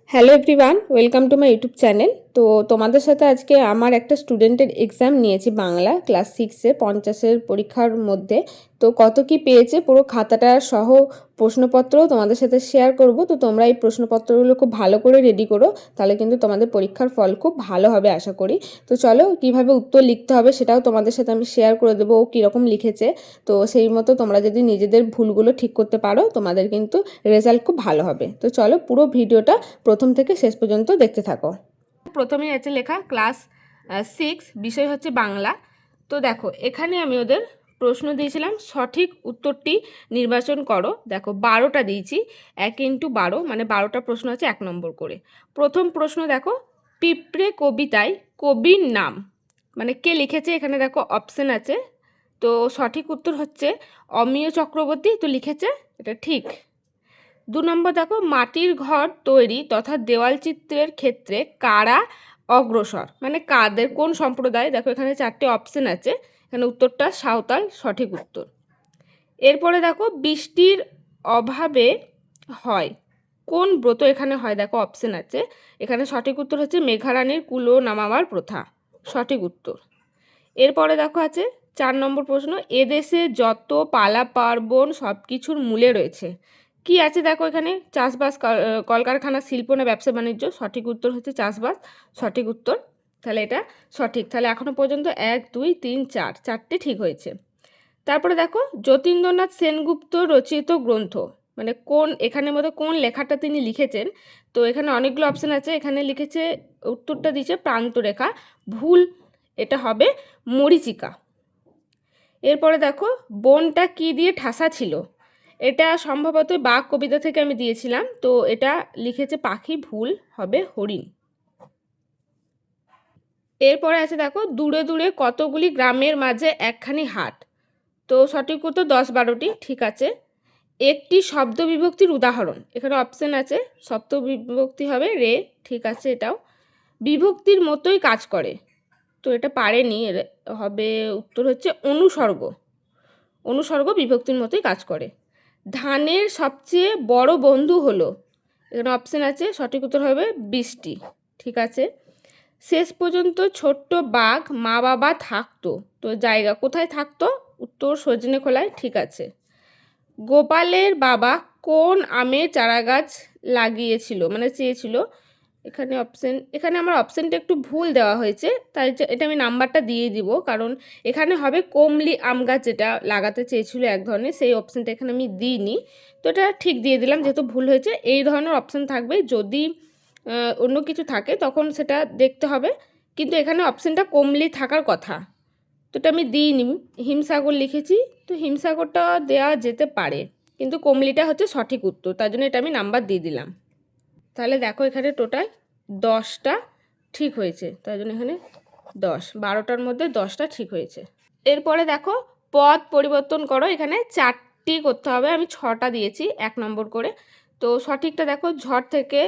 Hello everyone, welcome to my YouTube channel. তো তোমাদের সাথে আজকে আমার একটা স্টুডেন্টের এক্সাম নিয়েছি, বাংলা ক্লাস 6-এ 50-এর পরীক্ষার মধ্যে। তো কত কি পেয়েছে পুরো খাতাটা সহ প্রশ্নপত্র তোমাদের সাথে শেয়ার করব। তো তোমরা এই প্রশ্নপত্রগুলো খুব ভালো করে রেডি করো, তাহলে কিন্তু তোমাদের পরীক্ষার ফল খুব ভালো হবে আশা করি। তো চলো কিভাবে উত্তর লিখতে হবে সেটাও তোমাদের সাথে আমি শেয়ার করে দেবো, ও কীরকম লিখেছে। তো সেই মতো তোমরা যদি নিজেদের ভুলগুলো ঠিক করতে পারো, তোমাদের কিন্তু রেজাল্ট খুব ভালো হবে। তো চলো পুরো ভিডিওটা প্রথম থেকে শেষ পর্যন্ত দেখতে থাকো। প্রথমেই আছে লেখা ক্লাস 6, বিষয় হচ্ছে বাংলা। তো দেখো এখানে আমি ওদের প্রশ্ন দিয়েছিলাম, সঠিক উত্তরটি নির্বাচন করো। দেখো 12টা দিয়েছি, 1x12 মানে 12টা প্রশ্ন আছে 1 নম্বর করে। প্রথম প্রশ্ন দেখো, পিঁপড়ে কবিতায় কবির নাম মানে কে লিখেছে, এখানে দেখো অপশন আছে। তো সঠিক উত্তর হচ্ছে অমিয় চক্রবর্তী, তো লিখেছে, এটা ঠিক। 2 নম্বর দেখো, মাটির ঘর তৈরি তথা দেওয়াল চিত্রের ক্ষেত্রে কারা অগ্রসর মানে কাদের, কোন সম্প্রদায়। দেখো এখানে 4টে অপশন আছে, এখানে উত্তরটা সাঁওতাল, সঠিক উত্তর। এরপরে দেখো, বৃষ্টির অভাবে হয় কোন ব্রত, এখানে হয়, দেখো অপশন আছে, এখানে সঠিক উত্তর হচ্ছে মেঘারানীর কুলো নামাবার প্রথা, সঠিক উত্তর। এরপরে দেখো আছে 4 নম্বর প্রশ্ন, এদেশে যত পালা পার্বণ সব কিছুর মূলে রয়েছে কি আছে। দেখো এখানে চাষবাস, কলকারখানা, শিল্প না ব্যবসা বাণিজ্য, সঠিক উত্তর হচ্ছে চাষবাস, সঠিক উত্তর। তাহলে এটা সঠিক। তাহলে এখনো পর্যন্ত 1 2 3 4 4টে ঠিক হয়েছে। তারপরে দেখো, যতীন্দ্রনাথ সেনগুপ্ত রচিত গ্রন্থ মানে কোন, এখানের মধ্যে কোন লেখাটা তিনি লিখেছেন। তো এখানে অনেকগুলো অপশন আছে, এখানে লিখেছে, উত্তরটা দিচ্ছে প্রান্তরেখা, ভুল, এটা হবে মরীচিকা। এরপরে দেখো, বনটা কি দিয়ে ঠাসা ছিল, এটা সম্ভবত বাঘ কবিতা থেকে আমি দিয়েছিলাম, তো এটা লিখেছে পাখি, ভুল, হবে হরিণ। এরপরে আছে দেখো, দূরে দূরে কতগুলি গ্রামের মাঝে একখানি হাট, তো সঠিক উত্তর 10-12টি, ঠিক আছে। একটি শব্দ বিভক্তির উদাহরণ, এখানে অপশন আছে, শব্দ বিভক্তি হবে রে, ঠিক আছে এটাও। বিভক্তির মতোই কাজ করে, তো এটা পারেনি, হবে উত্তর হচ্ছে অনুসর্গ, অনুসর্গ বিভক্তির মতোই কাজ করে। ধানের সবচেয়ে বড় বন্ধু হলো, এখানে অপশন আছে, সঠিক উত্তর হবে বৃষ্টি, ঠিক আছে। শেষ পর্যন্ত ছোট্ট বাঘ মা বাবা থাকতো, তো জায়গা কোথায় থাকতো, উত্তর সজনে খোলায়, ঠিক আছে। গোপালের বাবা কোন আমের চারাগাছ লাগিয়েছিল মানে চেয়েছিল, এখানে অপশন, এখানে আমার অপশনটা একটু ভুল দেওয়া হয়েছে, তাই এটা আমি নাম্বারটা দিয়ে দিব, কারণ এখানে হবে কমলি আম গাছ যেটা লাগাতে চেয়েছিল এক ধরনের, সেই অপশনটা এখানে আমি দিইনি, তো এটা ঠিক দিয়ে দিলাম যেহেতু ভুল হয়েছে। এই ধরনের অপশন থাকবে, যদি অন্য কিছু থাকে তখন সেটা দেখতে হবে, কিন্তু এখানে অপশনটা কমলি থাকার কথা, তো এটা আমি দিইনি, হিমসাগর লিখেছি, তো হিমসাগরটা দেওয়া যেতে পারে, কিন্তু কমলিটা হচ্ছে সঠিক উত্তর, তার জন্য এটা আমি নাম্বার দিয়ে দিলাম। তাহলে দেখো এখানে টোটাল 10টা ঠিক হয়েছে, তাই জন্য এখানে 10, 12টার মধ্যে 10টা ঠিক হয়েছে। এরপরে দেখো, পদ পরিবর্তন করো, এখানে 4টি করতে হবে, আমি 6টা দিয়েছি 1 নম্বর করে। তো সঠিকটা দেখো, ঝড় থেকে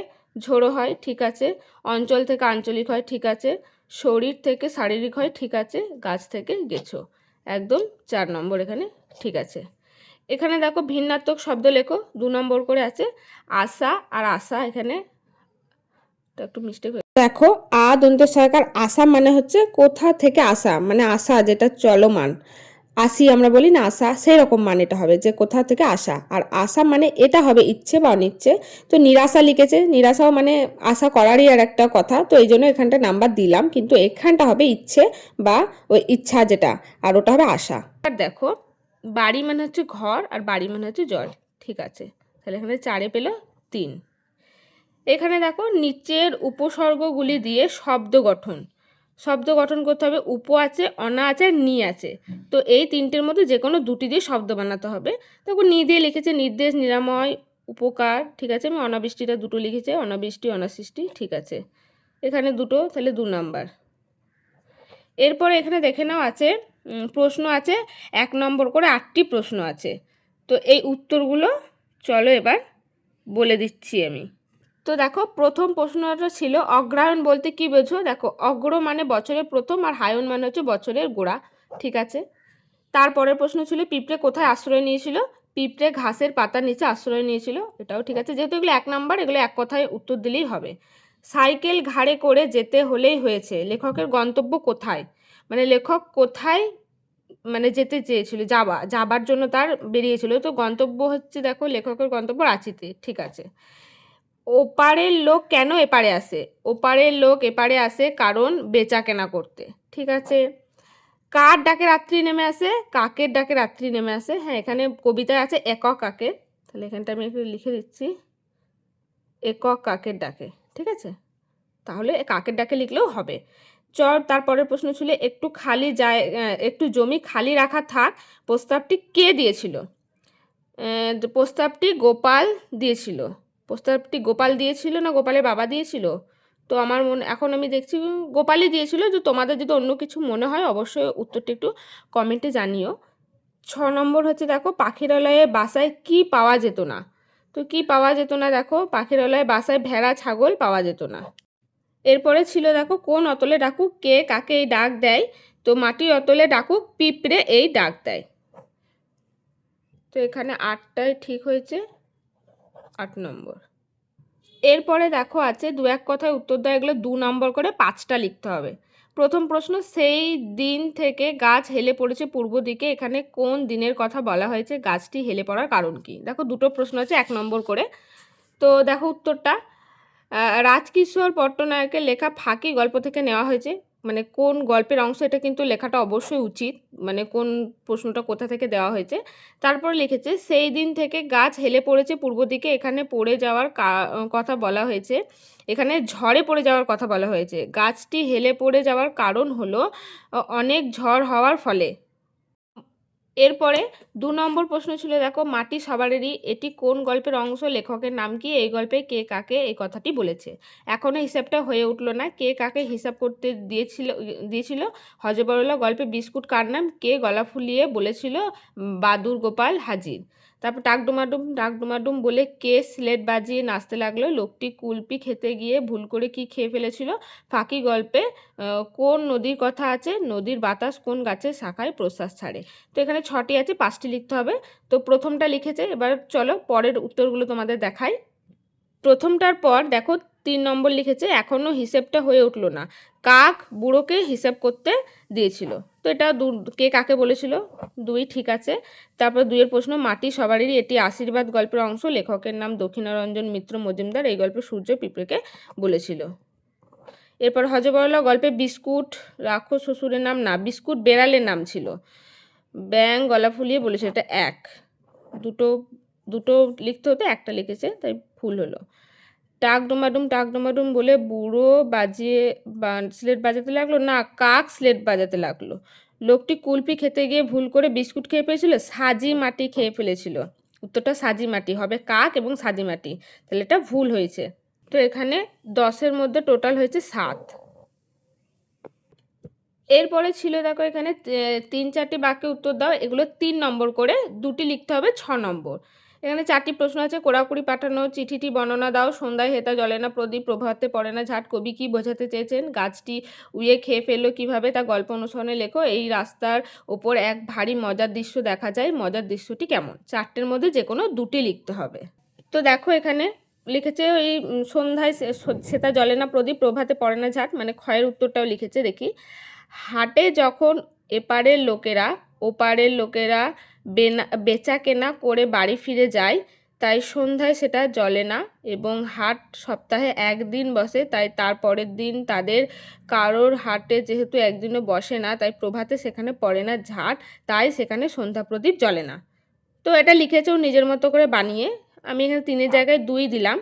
ঝোড়ো হয়, ঠিক আছে। অঞ্চল থেকে আঞ্চলিক হয়, ঠিক আছে। শরীর থেকে শারীরিক হয়, ঠিক আছে। গাছ থেকে গেছো, একদম 4 নম্বর এখানে ঠিক আছে। এখানে দেখো ভিন্নাত্মক শব্দ লেখো, 2 নম্বর করে আছে। আশা আর আশা, এখানে একটু মিস্টেক হয়ে, দেখো আ দন্তে সরকার, আশা মানে হচ্ছে কোথা থেকে আসা, মানে আশা যেটা চলমান, আসি আমরা বলি না আশা, সেই রকম মানেটা হবে যে কোথা থেকে আসা। আর আশা মানে এটা হবে ইচ্ছে বা অনিচ্ছে। তো নিরাশা লিখেছে, নিরাশাও মানে আশা করারই আর একটা কথা, তো এই জন্য এখানটা নাম্বার দিলাম, কিন্তু এখানটা হবে ইচ্ছে বা ওই ইচ্ছা যেটা, আর ওটা হবে আশা। আর দেখো, বাড়ি মানে হচ্ছে ঘর, আর বাড়ি মানে হচ্ছে জল, ঠিক আছে। তাহলে এখানে 4-এ পেল 3। এখানে দেখো, নিচের উপসর্গগুলি দিয়ে শব্দ গঠন, শব্দ গঠন করতে হবে। উপ আছে, অনা আছে, আর নি আছে, তো এই 3টের মধ্যে যে কোনো 2টি দিয়ে শব্দ বানাতে হবে। তখন নি দিয়ে লিখেছে নির্দেশ, নিরাময়, উপকার, ঠিক আছে। আমি অনাবৃষ্টিটা 2টো লিখেছে, অনাবৃষ্টি, অনাসৃষ্টি, ঠিক আছে। এখানে 2টো, তাহলে 2 নাম্বার। এরপরে এখানে দেখে নাও আছে, প্রশ্ন আছে 1 নম্বর করে 8টি প্রশ্ন আছে। তো এই উত্তরগুলো চলো এবার বলে দিচ্ছি আমি। তো দেখো প্রথম প্রশ্নটা ছিল, অগ্রহায়ণ বলতে কি বোঝো। দেখো অগ্র মানে বছরের প্রথম, আর হায়ন মানে হচ্ছে বছরের গোড়া, ঠিক আছে। তারপরের প্রশ্ন ছিল, পিঁপড়ে কোথায় আশ্রয় নিয়েছিল। পিঁপড়ে ঘাসের পাতার নিচে আশ্রয় নিয়েছিল, এটাও ঠিক আছে, যেহেতু এগুলো 1 নাম্বার, এগুলো এক কথায় উত্তর দিলেই হবে। সাইকেল ঘাড়ে করে যেতে হলেই হয়েছে, লেখকের গন্তব্য কোথায়? মানে লেখক কোথায় মানে যেতে চেয়েছিল, যাবার জন্য তার বেরিয়েছিল, তো গন্তব্য হচ্ছে, দেখো লেখকের গন্তব্য রাঁচিতে, ঠিক আছে। ওপারের লোক কেন এপারে আসে? ওপারের লোক এপারে আসে কারণ বেচা কেনা করতে, ঠিক আছে। কার ডাকে রাত্রি নেমে আসে? কাকের ডাকে রাত্রি নেমে আসে। হ্যাঁ, এখানে কবিতায় আছে একক কাকের, তাহলে এখানটা আমি একটু লিখে দিচ্ছি, একক কাকের ডাকে, ঠিক আছে। তাহলে কাকের ডাকে লিখলেও হবে। তারপরের প্রশ্ন ছিল একটু জমি খালি রাখা থাক, প্রস্তাবটি কে দিয়েছিল? প্রস্তাবটি গোপাল দিয়েছিল। প্রস্তাবটি গোপাল দিয়েছিল না গোপালের বাবা দিয়েছিল? তো আমার এখন আমি দেখছি গোপালই দিয়েছিল। যে তোমাদের যদি অন্য কিছু মনে হয় অবশ্যই উত্তরটি একটু কমেন্টে জানিও। 6 নম্বর হচ্ছে, দেখো পাখিরালয়ে বাসায় কি পাওয়া যেত না? তো কি পাওয়া যেত না? দেখো পাখিরালয়ে বাসায় ভেড়া ছাগল পাওয়া যেত না। এরপরে ছিল, দেখো কোন অতলে ডাকুক কে কাকে এই ডাক দেয়? তো মাটির অতলে ডাকুক পিঁপড়ে এই ডাক দেয়। তো এখানে 8টাই ঠিক হয়েছে, 8 নম্বর। এরপরে দেখো আছে 2-1 কথায় উত্তর দেওয়া, এগুলো 2 নম্বর করে 5টা লিখতে হবে। প্রথম প্রশ্ন, সেই দিন থেকে গাছ হেলে পড়েছে পূর্ব দিকে, এখানে কোন দিনের কথা বলা হয়েছে? গাছটি হেলে পড়ার কারণ কি? দেখো 2টো প্রশ্ন আছে 1 নম্বর করে। তো দেখো উত্তরটা, রাজকিশোর পট্টনায়কের লেখা ফাঁকি গল্প থেকে নেওয়া হয়েছে। মানে কোন গল্পের অংশ, এটা কিন্তু লেখাটা অবশ্যই উচিত, মানে কোন প্রশ্নটা কোথা থেকে দেওয়া হয়েছে। তারপর লিখেছে সেই দিন থেকে গাছ হেলে পড়েছে পূর্ব দিকে, এখানে পড়ে যাওয়ার কথা বলা হয়েছে, এখানে ঝড়ে পড়ে যাওয়ার কথা বলা হয়েছে। গাছটি হেলে পড়ে যাওয়ার কারণ হলো অনেক ঝড় হওয়ার ফলে। এরপরে 2 নম্বর প্রশ্ন ছিল, দেখো মাটি সবারেরই, এটি কোন গল্পের অংশ? লেখকের নাম কি? এই গল্পে কে কাকে এই কথাটি বলেছে? এখনও হিসাবটা হয়ে উঠলো না, কে কাকে হিসাব করতে দিয়েছিল? হযবরল গল্পে বিস্কুট কার নাম? কে গলা ফুলিয়ে বলেছিল বাদুর গোপাল হাজির? তারপর ডাকডুমাডুম বলে কে স্লেট বাজিয়ে নাচতে লাগলো? লোকটি কুলপি খেতে গিয়ে ভুল করে কি খেয়ে ফেলেছিল? ফাঁকি গল্পে কোন নদীর কথা আছে? নদীর বাতাস কোন গাছের শাখায় প্রশ্বাস ছাড়ে? তো এখানে 6টি আছে, 5টি লিখতে হবে। তো প্রথমটা লিখেছে, এবার চলো পরের উত্তরগুলো তোমাদের দেখাই। প্রথমটার পর দেখো 3 নম্বর লিখেছে, এখনও হিসেবটা হয়ে উঠলো না, কাক বুড়োকে হিসেব করতে দিয়েছিল। তো এটা কে কাকে বলেছিল? 2 ঠিক আছে। তারপর 2 এর প্রশ্ন, মাটি সবারই, এটি আশীর্বাদ গল্পের অংশ, লেখকের নাম দক্ষিণারঞ্জন মিত্র মজুমদার, এই গল্পে সূর্য পিঁপড়েকে বলেছিল। এরপর হযবরল গল্পে বিস্কুট রাক্ষস শ্বশুরের নাম না, বিস্কুট বেড়ালের নাম ছিল, ব্যাং গলা ফুলিয়ে বলেছে, এটা 1। দুটো লিখতে হতো, একটা লিখেছে তাই ভুল হলো। টাক ডোমাডুম বলে বুড়ো স্লেট বাজাতে লাগলো না, কাক স্লেট বাজাতে লাগলো। লোকটি কুলপি খেতে গিয়ে ভুল করে বিস্কুট খেয়ে ফেলেছিল, সাজি মাটি খেয়ে ফেলেছিল। উত্তরটা সাজি মাটি হবে, কাক এবং সাজি মাটি, তাহলে এটা ভুল হয়েছে। তো এখানে 10-এর মধ্যে টোটাল হয়েছে 7। এরপরে ছিল, দেখো এখানে 3-4টি বাক্যে উত্তর দাও, এগুলো 3 নম্বর করে, 2টি লিখতে হবে 6 নম্বর। এখানে 4টি প্রশ্ন আছে, কোড়াকুড়ি পাঠানো চিঠিটি বর্ণনা দাও, সন্ধ্যায় হেতা জ্বলে না প্রদীপ, প্রভাতে পড়ে না ঝাট, কবি কি বোঝাতে চেয়েছেন? গাছটি উড়িয়ে খেয়ে ফেললো কিভাবে, তা গল্প অনুসরণে লেখো, এই রাস্তার ওপর এক ভারী মজার দৃশ্য দেখা যায়, মজার দৃশ্যটি কেমন? 4টের মধ্যে যে কোনো 2টি লিখতে হবে। তো দেখো এখানে লিখেছে ওই সন্ধ্যায় সেতা জ্বলে না প্রদীপ, প্রভাতে পড়ে না ঝাট, মানে ক্ষয়ের উত্তরটাও লিখেছে। দেখি, হাটে যখন এপারের লোকেরা ওপারের লোকেরা বেচা কেনা করে বাড়ি ফিরে যায়, তাই সন্ধ্যায় সেটা জ্বলে না, এবং হাট সপ্তাহে 1 দিন বসে, তাই তার পরের দিন তাদের কারোর হাটে যেহেতু একদিনও বসে না, তাই প্রভাতে সেখানে পড়ে না ঝাট, তাই সেখানে সন্ধ্যা প্রদীপ জ্বলে না। তো এটা লিখেছে ও নিজের মতো করে বানিয়ে, আমি এখানে 3-এর জায়গায় 2 দিলাম।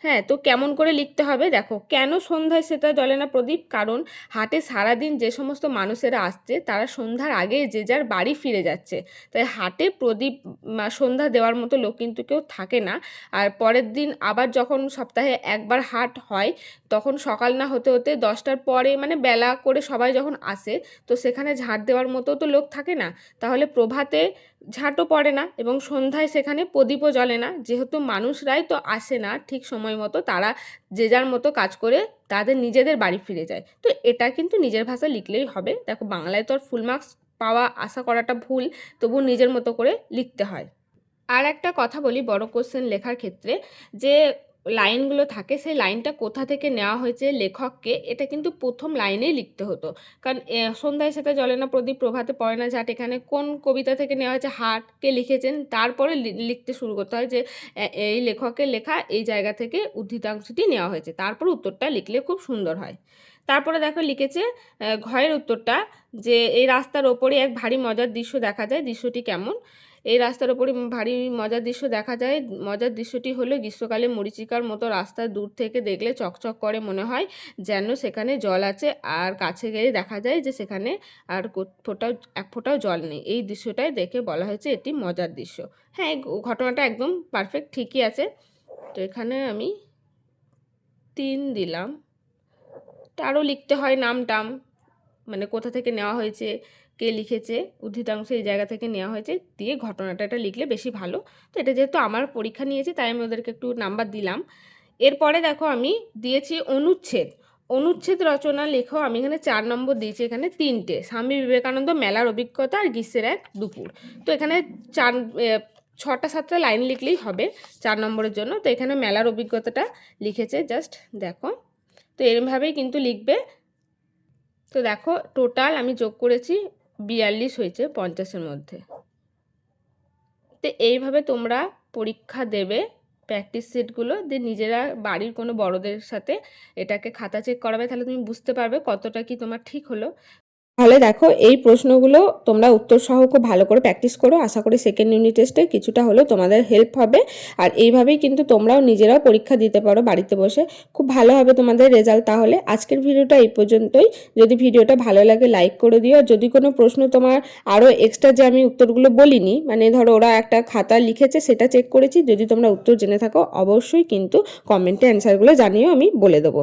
হ্যাঁ, তো কেমন করে লিখতে হবে দেখো, কেন সন্ধ্যায় সেটা জ্বলে না প্রদীপ? কারণ হাটে সারাদিন যে সমস্ত মানুষেরা আসছে তারা সন্ধ্যার আগে যে যার বাড়ি ফিরে যাচ্ছে, তাই হাটে প্রদীপ সন্ধ্যা দেওয়ার মতো লোক কিন্তু কেউ থাকে না। আর পরের দিন আবার যখন সপ্তাহে একবার হাট হয়, তখন সকাল না হতে হতে 10টার পরে, মানে বেলা করে সবাই যখন আসে, তো সেখানে ঝাঁট দেওয়ার মতো তো লোক থাকে না, তাহলে প্রভাতে ঝাঁটও পড়ে না এবং সন্ধ্যায় সেখানে প্রদীপও জ্বলে না, যেহেতু মানুষরাই তো আসে না ঠিক সময় মতো, তারা যে যার মতো কাজ করে তাদের নিজেদের বাড়ি ফিরে যায়। তো এটা কিন্তু নিজের ভাষায় লিখলেই হবে। দেখো বাংলায় তো আর ফুল মার্কস পাওয়া আশা করাটা ভুল, তবু নিজের মতো করে লিখতে হয়। আর একটা কথা বলি বড় কোশ্চেন লেখার ক্ষেত্রে, যে লাইনগুলো থাকে সেই লাইনটা কোথা থেকে নেওয়া হয়েছে লেখককে, এটা কিন্তু প্রথম লাইনেই লিখতে হতো। কারণ সন্ধ্যায় সেটা জ্বলে না প্রদীপ প্রভাতে পড়ে না ঝাট, এখানে কোন কবিতা থেকে নেওয়া হয়েছে, হাট, কে লিখেছেন, তারপরে লিখতে শুরু করতে হয় যে এই লেখকের লেখা এই জায়গা থেকে উদ্ধৃতাংশটি নেওয়া হয়েছে, তারপর উত্তরটা লিখলে খুব সুন্দর হয়। তারপরে দেখো লিখেছে ঘয়ের উত্তরটা, যে এই রাস্তার ওপরে এক ভারী মজার দৃশ্য দেখা যায়, দৃশ্যটি কেমন? এই রাস্তার ওপরে ভারী মজার দৃশ্য দেখা যায়, মজার দৃশ্যটি হলো গ্রীষ্মকালে মরীচিকার মতো রাস্তা দূর থেকে দেখলে চকচক করে মনে হয় যেন সেখানে জল আছে, আর কাছে গেলে দেখা যায় যে সেখানে আর এক ফোঁটাও জল নেই। এই দৃশ্যটাই দেখে বলা হয়েছে এটি মজার দৃশ্য। হ্যাঁ, এই ঘটনাটা একদম পারফেক্ট ঠিকই আছে। তো এখানে আমি 3 দিলাম। তো আরও লিখতে হয় নাম টাম, মানে কোথা থেকে নেওয়া হয়েছে, কে লিখেছে, উদ্ধৃতাংশ এই জায়গা থেকে নেওয়া হয়েছে, দিয়ে ঘটনাটা এটা লিখলে বেশি ভালো। তো এটা যেহেতু আমার পরীক্ষা নিয়েছি তাই আমি ওদেরকে একটু নাম্বার দিলাম। এরপরে দেখো আমি দিয়েছি অনুচ্ছেদ। অনুচ্ছেদ রচনা লেখো, আমি এখানে 4 নম্বর দিয়েছি, এখানে 3টে, স্বামী বিবেকানন্দ, মেলার অভিজ্ঞতা আর গ্রীষ্মের এক দুপুর। তো এখানে 6টা 7টা লাইন লিখলেই হবে 4 নম্বরের জন্য। তো এখানে মেলার অভিজ্ঞতাটা লিখেছে, জাস্ট দেখো। তো এরমভাবেই কিন্তু লিখবে। তো দেখো টোটাল আমি যোগ করেছি 42 হয়েছে 50-এর মধ্যে। তো এইভাবে তোমরা পরীক্ষা দেবে প্র্যাকটিস সেটগুলো দিয়ে, নিজেরা বাড়ির কোনো বড়দের সাথে এটাকে খাতা চেক করাবে, তাহলে তুমি বুঝতে পারবে কতটা কি তোমার ঠিক হলো। তাহলে দেখো এই প্রশ্নগুলো তোমরা উত্তর সহ খুব ভালো করে প্র্যাকটিস করো, আশা করি সেকেন্ড ইউনিট টেস্টে কিছুটা হলেও তোমাদের হেল্প হবে। আর এইভাবেই কিন্তু তোমরাও নিজেরাও পরীক্ষা দিতে পারো বাড়িতে বসে, খুব ভালো হবে তোমাদের রেজাল্ট। তাহলে আজকের ভিডিওটা এই পর্যন্তই। যদি ভিডিওটা ভালো লাগে লাইক করে দিও। যদি কোনো প্রশ্ন তোমার আরও এক্সট্রা, যে আমি উত্তরগুলো বলিনি, মানে ধরো ওরা একটা খাতা লিখেছে সেটা চেক করেছি, যদি তোমরা উত্তর জেনে থাকো অবশ্যই কিন্তু কমেন্টে অ্যান্সারগুলো জানিও, আমি বলে দেবো।